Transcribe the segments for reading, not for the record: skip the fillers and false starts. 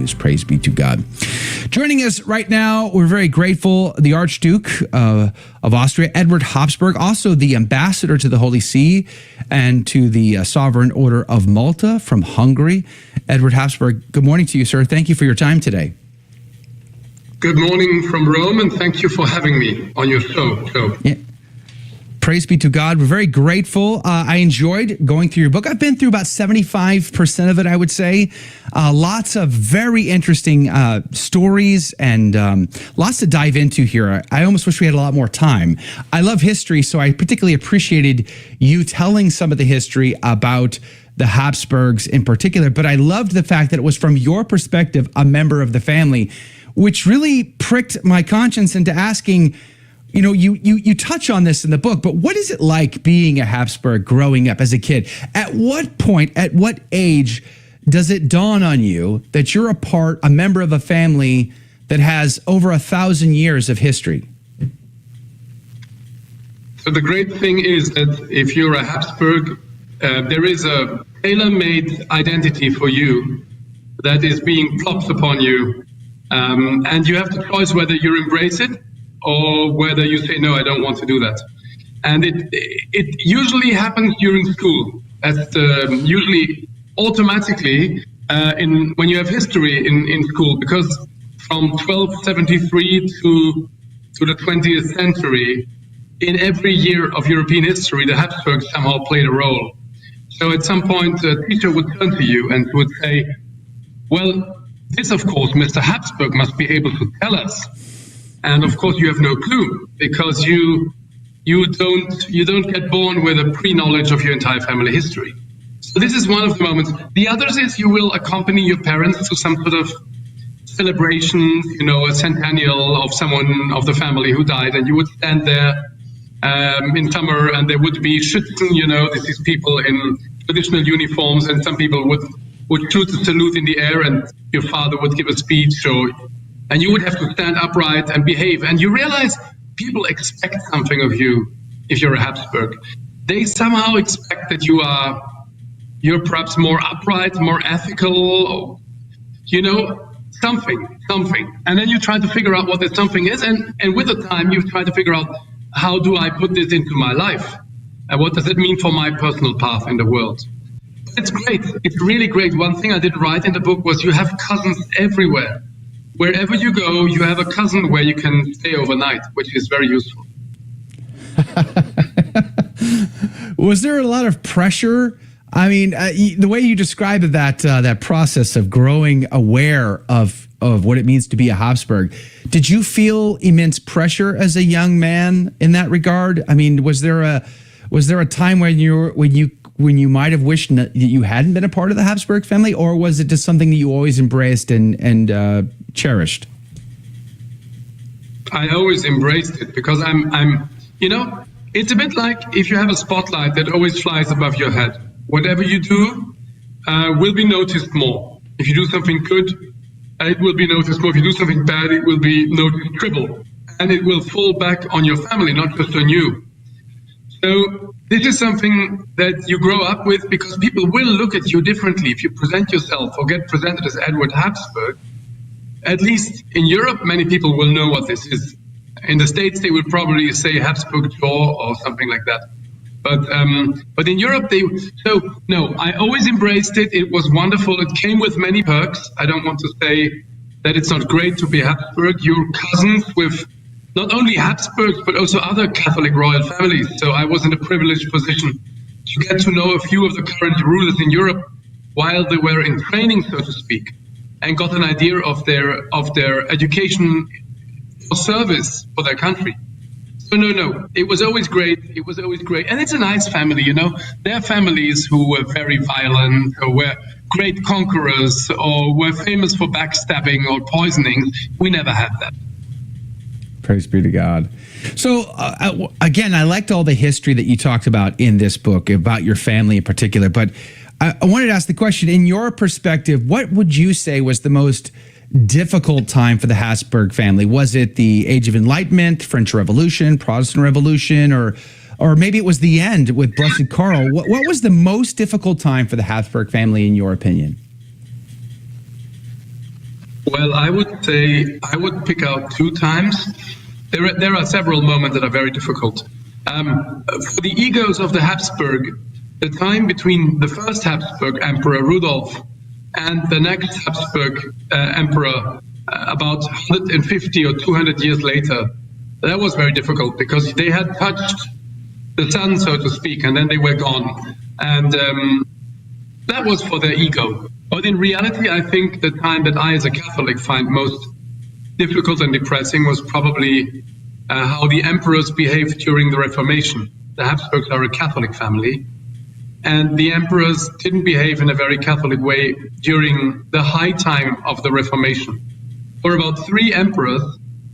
news. Praise be to God. Joining us right now, we're very grateful, the Archduke of Austria, Eduard Habsburg, also the ambassador to the Holy See and to the Sovereign Order of Malta from Hungary. Eduard Habsburg, good morning to you, sir. Thank you for your time today. Good morning from Rome, and thank you for having me on your show. Yeah. Praise be to God. We're very grateful. I enjoyed going through your book. I've been through about 75% of it, I would say. Lots of very interesting stories and lots to dive into here. I almost wish we had a lot more time. I love history, so I particularly appreciated you telling some of the history about the Habsburgs in particular, but I loved the fact that it was from your perspective, a member of the family, which really pricked my conscience into asking, you know, you touch on this in the book, but what is it like being a Habsburg growing up as a kid? At what point, at what age does it dawn on you that you're a member of a family that has over 1,000 years of history? So the great thing is that if you're a Habsburg, there is a tailor-made identity for you that is being plopped upon you, and you have the choice whether you embrace it or whether you say, no, I don't want to do that. And it usually happens during school. That's usually automatically when you have history in school, because from 1273 to the 20th century, in every year of European history, the Habsburgs somehow played a role. So at some point, a teacher would turn to you and would say, well, this, of course, Mr. Habsburg must be able to tell us. And of course, you have no clue, because you don't get born with a pre-knowledge of your entire family history. So this is one of the moments. The others is you will accompany your parents to some sort of celebration, you know, a centennial of someone of the family who died, and you would stand there in summer, and there would be Schützen, you know, this is people in traditional uniforms, and some people would shoot a salute in the air, and your father would give a speech, and you would have to stand upright and behave. And you realize people expect something of you if you're a Habsburg. They somehow expect that you're perhaps more upright, more ethical, you know, something. And then you try to figure out what that something is, and with the time you try to figure out, how do I put this into my life? And what does it mean for my personal path in the world? It's great. It's really great. One thing I did write in the book was you have cousins everywhere. Wherever you go, you have a cousin where you can stay overnight, which is very useful. Was there a lot of pressure? I mean, the way you described that process of growing aware of what it means to be a Habsburg, did you feel immense pressure as a young man in that regard? I mean, was there a time when you might have wished that you hadn't been a part of the Habsburg family, or was it just something that you always embraced and cherished? I always embraced it, because I'm, you know, it's a bit like if you have a spotlight that always flies above your head. Whatever you do will be noticed more. If you do something good, it will be noticed more. If you do something bad, it will be noticed triple. And it will fall back on your family, not just on you. So this is something that you grow up with, because people will look at you differently if you present yourself or get presented as Eduard Habsburg. At least in Europe, many people will know what this is. In the States, they will probably say Habsburg jaw or something like that. But in Europe, no, I always embraced it. It was wonderful. It came with many perks. I don't want to say that it's not great to be Habsburg. You're cousins with not only Habsburgs, but also other Catholic royal families. So I was in a privileged position to get to know a few of the current rulers in Europe while they were in training, so to speak, and got an idea of their education or service for their country. So no, it was always great. It was always great. And it's a nice family, you know. There are families who were very violent, or were great conquerors, or were famous for backstabbing or poisoning. We never had that. Praise be to God. So again, I liked all the history that you talked about in this book, about your family in particular. But I wanted to ask the question, in your perspective, what would you say was the most difficult time for the Habsburg family? Was it the Age of Enlightenment, French Revolution, Protestant Revolution, or maybe it was the end with Blessed Karl? What was the most difficult time for the Habsburg family, in your opinion? Well, I would say I would pick out two times. There are several moments that are very difficult. For the egos of the Habsburg, the time between the first Habsburg Emperor Rudolf and the next Habsburg Emperor, about 150 or 200 years later, that was very difficult because they had touched the sun, so to speak, and then they were gone. And that was for their ego. But in reality, I think the time that I, as a Catholic, find most difficult and depressing was probably how the emperors behaved during the Reformation. The Habsburgs are a Catholic family, and the emperors didn't behave in a very Catholic way during the high time of the Reformation. For about 3 emperors,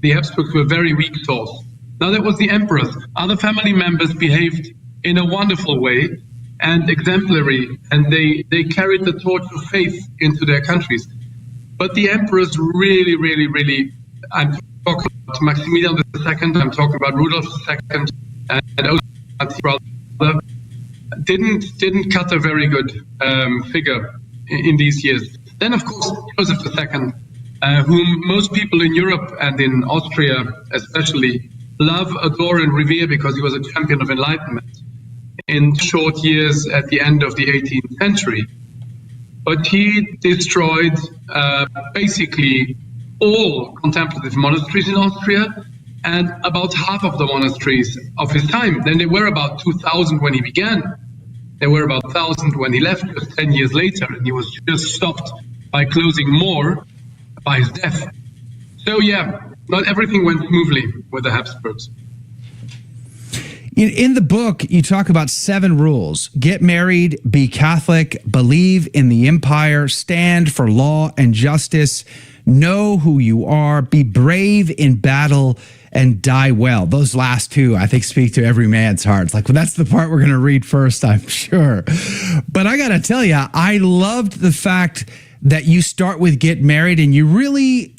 the Habsburgs were very weak souls. Now that was the emperors. Other family members behaved in a wonderful way and exemplary, and they carried the torch of faith into their countries. But the emperors really, I'm talking about Maximilian II, I'm talking about Rudolf II, and Odo's brother, didn't cut a very good figure in these years. Then, of course, Joseph II, whom most people in Europe and in Austria especially love, adore, and revere because he was a champion of enlightenment in short years at the end of the 18th century. But he destroyed basically all contemplative monasteries in Austria and about half of the monasteries of his time. Then there were about 2,000 when he began. There were about 1,000 when he left, just 10 years later, and he was just stopped by closing more by his death. So yeah, not everything went smoothly with the Habsburgs. In the book, you talk about 7 rules: get married, be Catholic, believe in the empire, stand for law and justice, know who you are, be brave in battle, and die well. Those last 2, I think, speak to every man's heart. It's like, well, that's the part we're going to read first, I'm sure. But I got to tell you, I loved the fact that you start with get married, and you really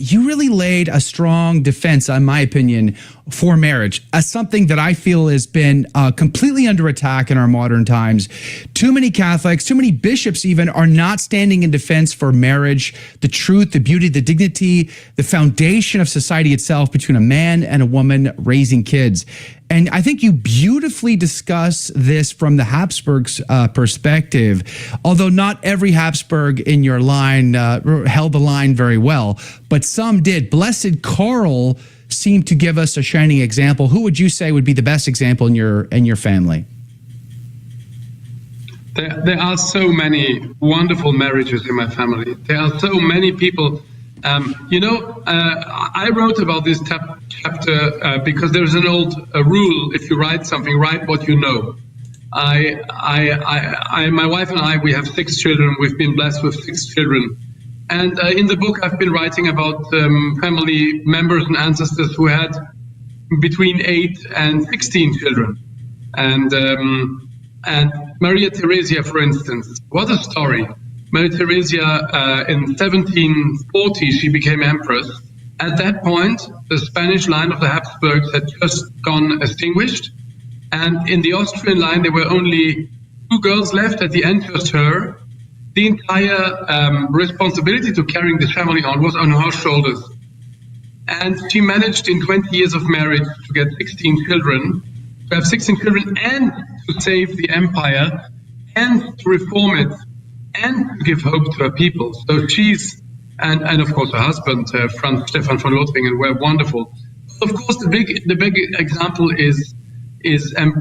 laid a strong defense, in my opinion, for marriage as something that I feel has been completely under attack in our modern times. Too many Catholics, too many bishops even, are not standing in defense for marriage, the truth, the beauty, the dignity, the foundation of society itself between a man and a woman raising kids. And I think you beautifully discuss this from the Habsburgs' perspective, although not every Habsburg in your line held the line very well, but some did. Blessed Karl seemed to give us a shining example. Who would you say would be the best example in your family? There are so many wonderful marriages in my family. There are so many people. I wrote about this chapter because there's an old rule: if you write something, write what you know. My wife and I, we have 6 children. We've been blessed with 6 children. And in the book, I've been writing about family members and ancestors who had between 8 and 16 children. And Maria Theresia, for instance, what a story. Maria Theresia, in 1740, she became empress. At that point, the Spanish line of the Habsburgs had just gone extinguished. And in the Austrian line, there were only 2 girls left. At the end, just her. The entire responsibility to carrying the family on was on her shoulders. And she managed in 20 years of marriage to get 16 children, to have 16 children, and to save the empire, and to reform it, and to give hope to her people. So she's, and of course her husband, Franz Stefan von Lothringen, were wonderful. Of course, the big example is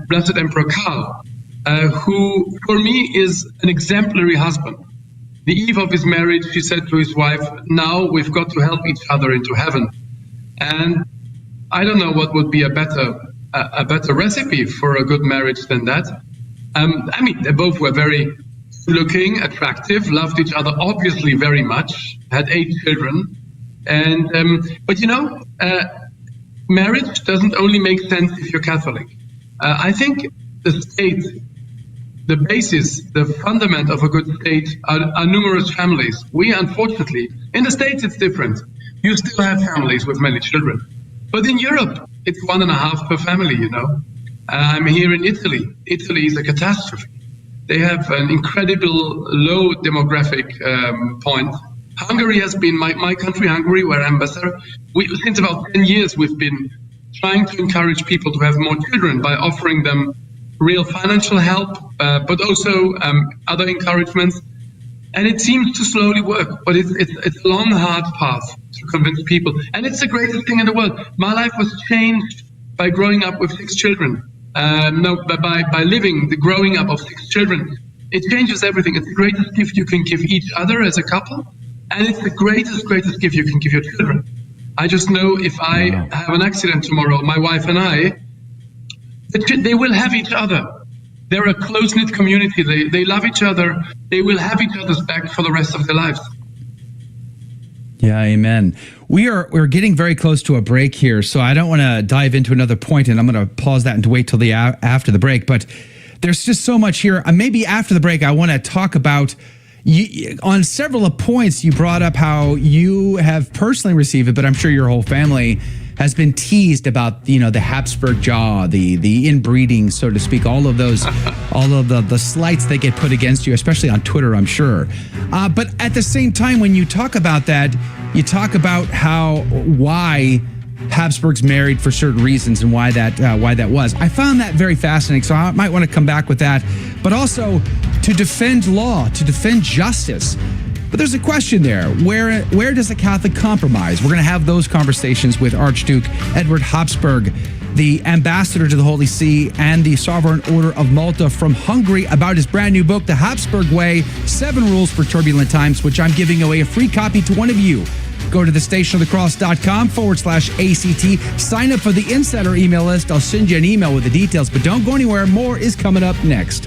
Blessed Emperor Karl, who for me is an exemplary husband. The eve of his marriage, he said to his wife, now we've got to help each other into heaven. And I don't know what would be a better recipe for a good marriage than that. I mean, they both were very looking, attractive, loved each other obviously very much, had 8 children. But marriage doesn't only make sense if you're Catholic. I think the state, the basis, the fundament of a good state are numerous families. We, unfortunately, in the States it's different. You still have families with many children. But in Europe, it's 1.5 per family, I'm here in Italy. Italy is a catastrophe. They have an incredible low demographic point. Hungary has been, my country, Hungary, where I'm ambassador, since about 10 years, we've been trying to encourage people to have more children by offering them real financial help, but also other encouragements. And it seems to slowly work, but it's a long, hard path to convince people. And it's the greatest thing in the world. My life was changed by growing up with 6 children. By living the growing up of 6 children. It changes everything. It's the greatest gift you can give each other as a couple. And it's the greatest gift you can give your children. I just know if I have an accident tomorrow, my wife and I, they will have each other. They're a close-knit community. They love each other. They will have each other's back for the rest of their lives. Yeah, amen. We're getting very close to a break here, so I don't want to dive into another point, and I'm going to pause that and wait till after the break. But there's just so much here. Maybe after the break, I want to talk about, on several points, you brought up how you have personally received it, but I'm sure your whole family has been teased about, the Habsburg jaw, the inbreeding, so to speak, all of those, all of the slights that get put against you, especially on Twitter, I'm sure. But at the same time, when you talk about that, you talk about why Habsburg's married for certain reasons and why that was. I found that very fascinating, so I might want to come back with that. But also to defend law, to defend justice. But there's a question there. Where does the Catholic compromise? We're going to have those conversations with Archduke Eduard Habsburg, the ambassador to the Holy See and the Sovereign Order of Malta from Hungary, about his brand new book, The Habsburg Way, 7 Rules for Turbulent Times, which I'm giving away a free copy to one of you. Go to thestationofthecross.com/ACT. Sign up for the insider email list. I'll send you an email with the details, but don't go anywhere. More is coming up next.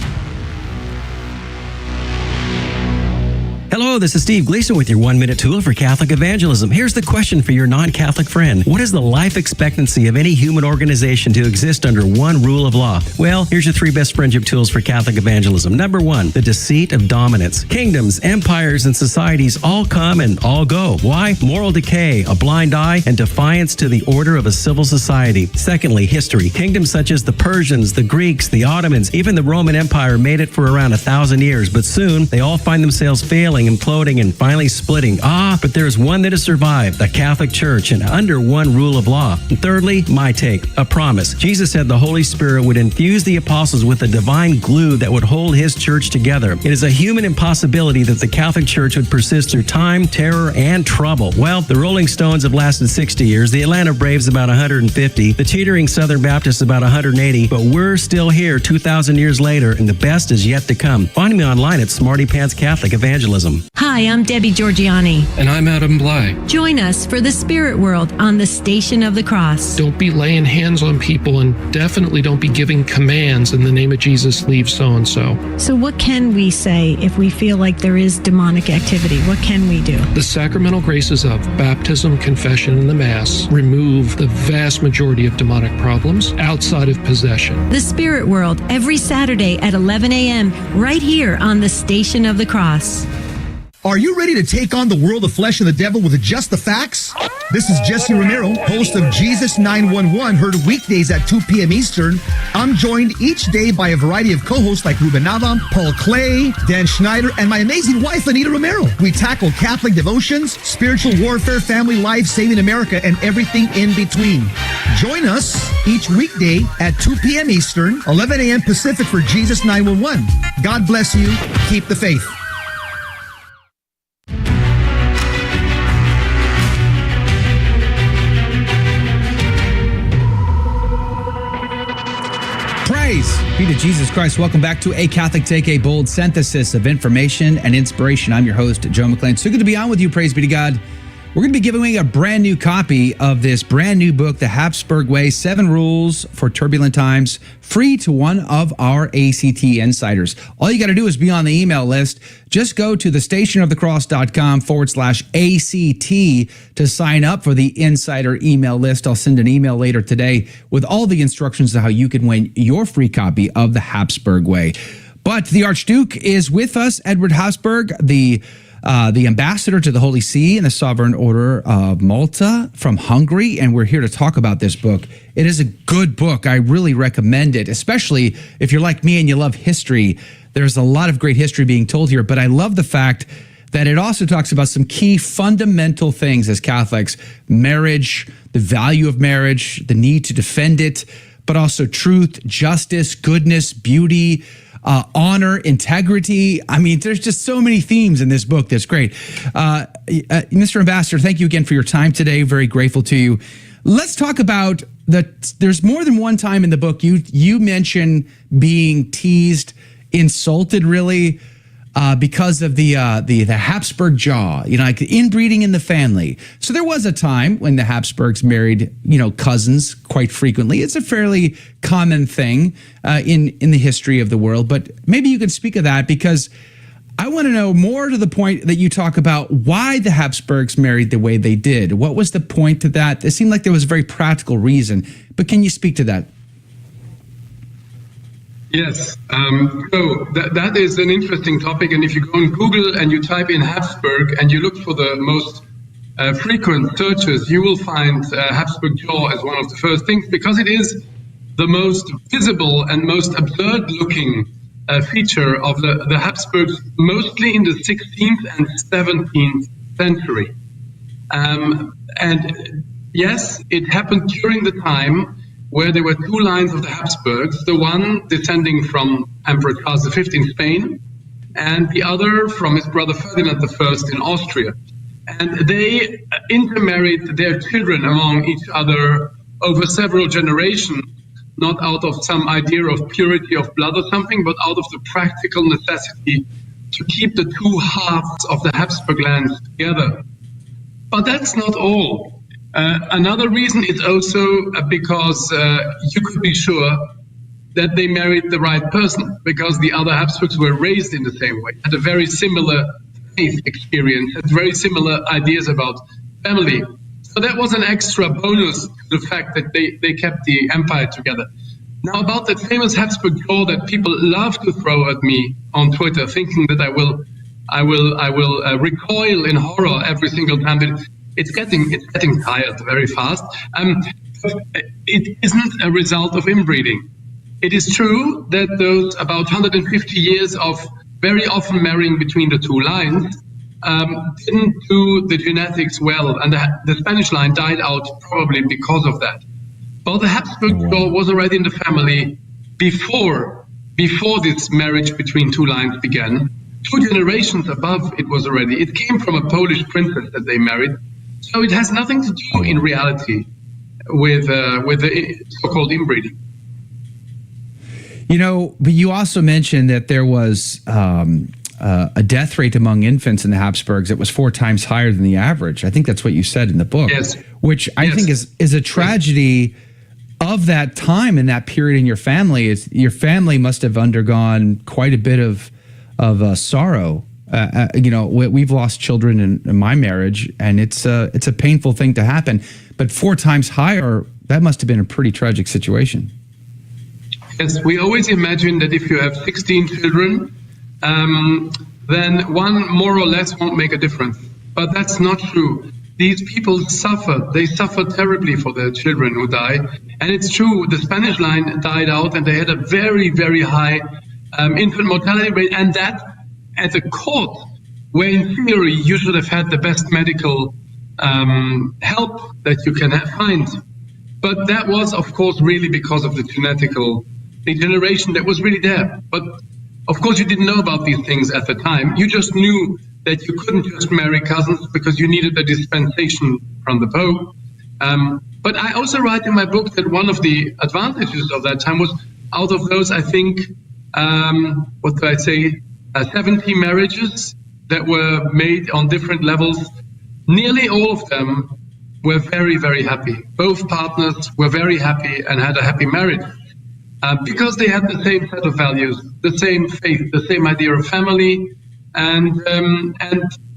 Hello, this is Steve Gleason with your 1-minute tool for Catholic evangelism. Here's the question for your non-Catholic friend. What is the life expectancy of any human organization to exist under one rule of law? Well, here's your 3 best friendship tools for Catholic evangelism. Number 1, the deceit of dominance. Kingdoms, empires, and societies all come and all go. Why? Moral decay, a blind eye, and defiance to the order of a civil society. Secondly, history. Kingdoms such as the Persians, the Greeks, the Ottomans, even the Roman Empire made it for around 1,000 years, but soon they all find themselves failing, imploding, and finally splitting. But there's one that has survived, the Catholic Church, and under one rule of law. And thirdly, my take, a promise. Jesus said the Holy Spirit would infuse the apostles with a divine glue that would hold his church together. It is a human impossibility that the Catholic Church would persist through time, terror, and trouble. Well, the Rolling Stones have lasted 60 years, the Atlanta Braves about 150, the teetering Southern Baptists about 180, but we're still here 2,000 years later, and the best is yet to come. Find me online at Smarty Pants Catholic Evangelism. Hi, I'm Debbie Georgiani. And I'm Adam Bly. Join us for the Spirit World on the Station of the Cross. Don't be laying hands on people, and definitely don't be giving commands in the name of Jesus, leave so-and-so. So what can we say if we feel like there is demonic activity? What can we do? The sacramental graces of baptism, confession, and the Mass remove the vast majority of demonic problems outside of possession. The Spirit World, every Saturday at 11 a.m., right here on the Station of the Cross. Are you ready to take on the world of flesh and the devil with just the facts? This is Jesse Romero, host of Jesus 911, heard weekdays at 2 p.m. Eastern. I'm joined each day by a variety of co-hosts like Ruben Nava, Paul Clay, Dan Schneider, and my amazing wife, Anita Romero. We tackle Catholic devotions, spiritual warfare, family life, saving America, and everything in between. Join us each weekday at 2 p.m. Eastern, 11 a.m. Pacific for Jesus 911. God bless you. Keep the faith. Praise be to Jesus Christ. Welcome back to A Catholic Take, a bold synthesis of information and inspiration. I'm your host, Joe McLean. So good to be on with you. Praise be to God. We're going to be giving away a brand new copy of this brand new book, The Habsburg Way, 7 Rules for Turbulent Times, free to one of our ACT insiders. All you got to do is be on the email list. Just go to thestationofthecross.com/ACT to sign up for the insider email list. I'll send an email later today with all the instructions on how you can win your free copy of The Habsburg Way. But the Archduke is with us, Eduard Habsburg, the ambassador to the Holy See and the Sovereign Order of Malta from Hungary, and we're here to talk about this book. It is a good book. I really recommend it, especially if you're like me and you love history. There's a lot of great history being told here, but I love the fact that it also talks about some key fundamental things as Catholics: marriage, the value of marriage, the need to defend it, but also truth, justice, goodness, beauty, honor, integrity. I mean, there's just so many themes in this book. That's great. Mr. Ambassador, thank you again for your time today. Very grateful to you. Let's talk about there's more than one time in the book you mention being teased, insulted, really, because of the Habsburg jaw, like inbreeding in the family. So there was a time when the Habsburgs married, cousins quite frequently. It's a fairly common thing in the history of the world. But maybe you could speak of that, because I want to know more to the point that you talk about why the Habsburgs married the way they did. What was the point to that? It seemed like there was a very practical reason, but can you speak to that? Yes, so that is an interesting topic, and if you go on Google and you type in Habsburg and you look for the most frequent searches, you will find Habsburg jaw as one of the first things, because it is the most visible and most absurd-looking feature of the Habsburgs, mostly in the 16th and 17th century. And yes, it happened during the time where there were two lines of the Habsburgs, the one descending from Emperor Charles V in Spain, and the other from his brother Ferdinand I in Austria. And they intermarried their children among each other over several generations, not out of some idea of purity of blood or something, but out of the practical necessity to keep the two halves of the Habsburg lands together. But that's not all. Another reason is also because you could be sure that they married the right person, because the other Habsburgs were raised in the same way, had a very similar faith experience, had very similar ideas about family. So that was an extra bonus to the fact that they kept the empire together. Now, about that famous Habsburg jaw that people love to throw at me on Twitter, thinking that I will recoil in horror every single time. But it's getting tired very fast. It isn't a result of inbreeding. It is true that those about 150 years of very often marrying between the two lines didn't do the genetics well, and the Spanish line died out probably because of that. But the Habsburg jaw was already in the family before this marriage between two lines began. 2 generations above it was already. It came from a Polish princess that they married. So it has nothing to do in reality with the so-called inbreeding. But you also mentioned that there was a death rate among infants in the Habsburgs that was 4 times higher than the average. I think that's what you said in the book. Yes. Which I think is a tragedy of that time and that period in your family. Your family must have undergone quite a bit of sorrow. We've lost children in my marriage, and it's a painful thing to happen. But 4 times higher, that must have been a pretty tragic situation. Yes, we always imagine that if you have 16 children, then one more or less won't make a difference. But that's not true. These people suffered. They suffered terribly for their children who died. And it's true, the Spanish line died out, and they had a very, very high infant mortality rate, and that at a court where in theory you should have had the best medical help that you can find. But that was, of course, really because of the genetical degeneration that was really there. But of course you didn't know about these things at the time. You just knew that you couldn't just marry cousins because you needed a dispensation from the Pope. But I also write in my book that one of the advantages of that time was, out of those, I think, 70 marriages that were made on different levels, nearly all of them were very, very happy. Both partners were very happy and had a happy marriage because they had the same set of values, the same faith, the same idea of family, and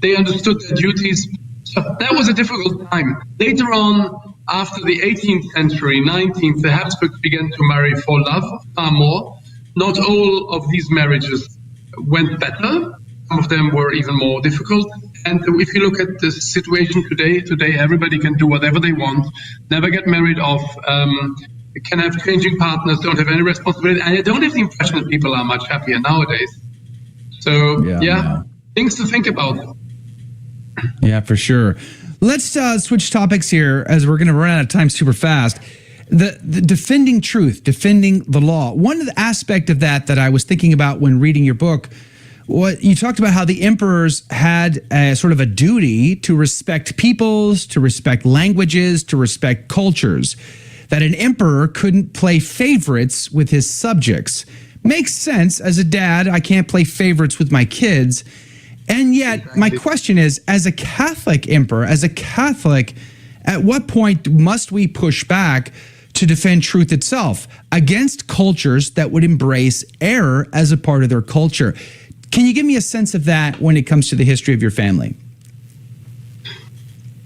they understood their duties. So that was a difficult time. Later on, after the 18th century, 19th, the Habsburgs began to marry for love far more. Not all of these marriages went better. Some of them were even more difficult. And if you look at the situation today everybody can do whatever they want, never get married off, can have changing partners, don't have any responsibility. And I don't have the impression that people are much happier nowadays. So, yeah. Things to think about. Yeah, for sure. Let's switch topics here as we're going to run out of time super fast. The defending truth, defending the law. One of the aspect of that I was thinking about when reading your book, what you talked about how the emperors had a sort of a duty to respect peoples, to respect languages, to respect cultures. That an emperor couldn't play favorites with his subjects. Makes sense. As a dad, I can't play favorites with my kids. And yet, my question is, as a Catholic emperor, as a Catholic, at what point must we push back to defend truth itself against cultures that would embrace error as a part of their culture? Can you give me a sense of that when it comes to the history of your family?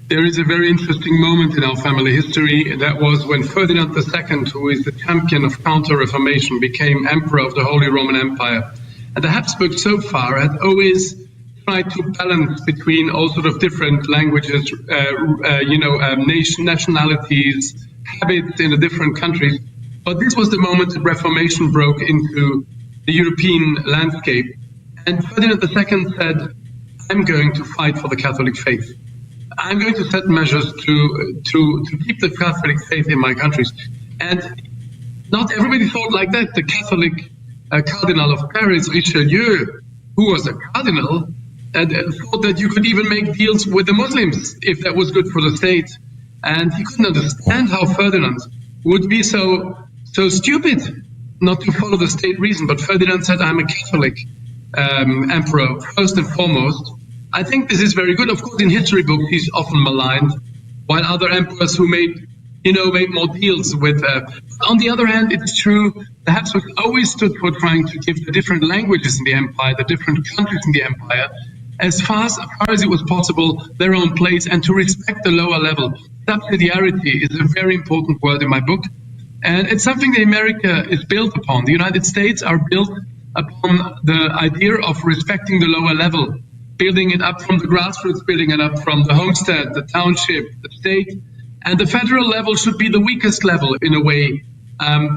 There is a very interesting moment in our family history. That was when Ferdinand II, who is the champion of counter-reformation, became emperor of the Holy Roman Empire. And the Habsburgs so far had always tried to balance between all sort of different languages, nationalities, habits in the different countries. But this was the moment that Reformation broke into the European landscape. And Ferdinand II said, I'm going to fight for the Catholic faith. I'm going to set measures to keep the Catholic faith in my countries. And not everybody thought like that. The Catholic Cardinal of Paris, Richelieu, who was a cardinal, thought that you could even make deals with the Muslims if that was good for the state. And he couldn't understand how Ferdinand would be so stupid not to follow the state reason. But Ferdinand said, I'm a Catholic emperor, first and foremost. I think this is very good. Of course, in history books, he's often maligned, while other emperors who made more deals with. On the other hand, it's true, the Habsburgs always stood for trying to give the different languages in the empire, the different countries in the empire, as far as it was possible, their own place, and to respect the lower level. Subsidiarity is a very important word in my book, and it's something that America is built upon. The United States are built upon the idea of respecting the lower level, building it up from the grassroots, building it up from the homestead, the township, the state. And the federal level should be the weakest level in a way,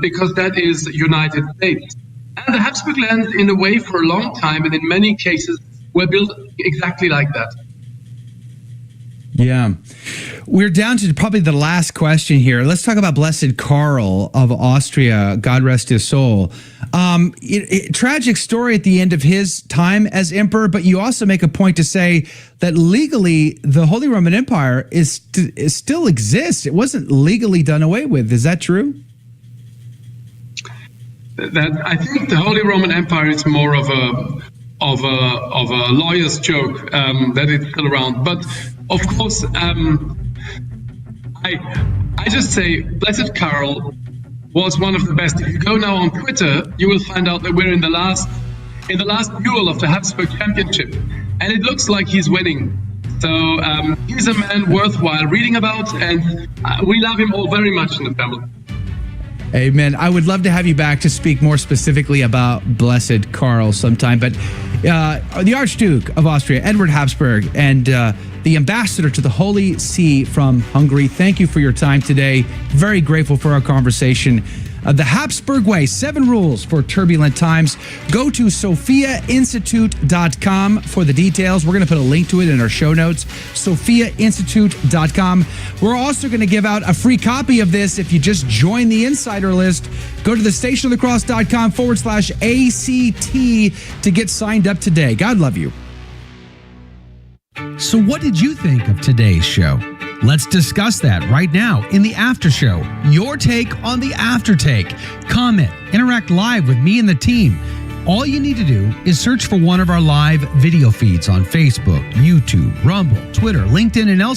because that is United States. And the Habsburg lands, in a way, for a long time, and in many cases, were built exactly like that. Yeah. We're down to probably the last question here. Let's talk about Blessed Karl of Austria. God rest his soul. Tragic story at the end of his time as emperor, but you also make a point to say that legally the Holy Roman Empire still exists. It wasn't legally done away with. Is that true? I think the Holy Roman Empire is more of a lawyer's joke, that it's still around. But of course, I just say Blessed Karl was one of the best. If you go now on Twitter, you will find out that we're in the last duel of the Habsburg Championship, and it looks like he's winning. So he's a man worthwhile reading about, and we love him all very much in the family. Amen. I would love to have you back to speak more specifically about Blessed Karl sometime. But the Archduke of Austria, Eduard Habsburg, and the ambassador to the Holy See from Hungary, thank you for your time today. Very grateful for our conversation. The Habsburg Way, 7 rules for turbulent times. Go to sophiainstitute.com for the details. We're going to put a link to it in our show notes, sophiainstitute.com. We're also going to give out a free copy of this if you just join the insider list. Go to thestationofthecross.com/ACT to get signed up today. God love you. So what did you think of today's show? Let's discuss that right now in the after show. Your take on the after take. Comment, interact live with me and the team. All you need to do is search for one of our live video feeds on Facebook, YouTube, Rumble, Twitter, LinkedIn, and elsewhere.